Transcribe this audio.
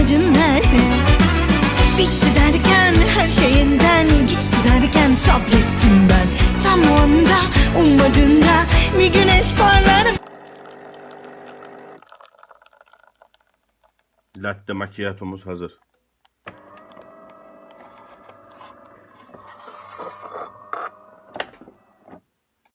ilacın nerede? Bitti derken her şeyinden, gitti derken sabrettim ben. Tam o anda ummadığında bir güneş parlar. Latte macchiato'muz hazır.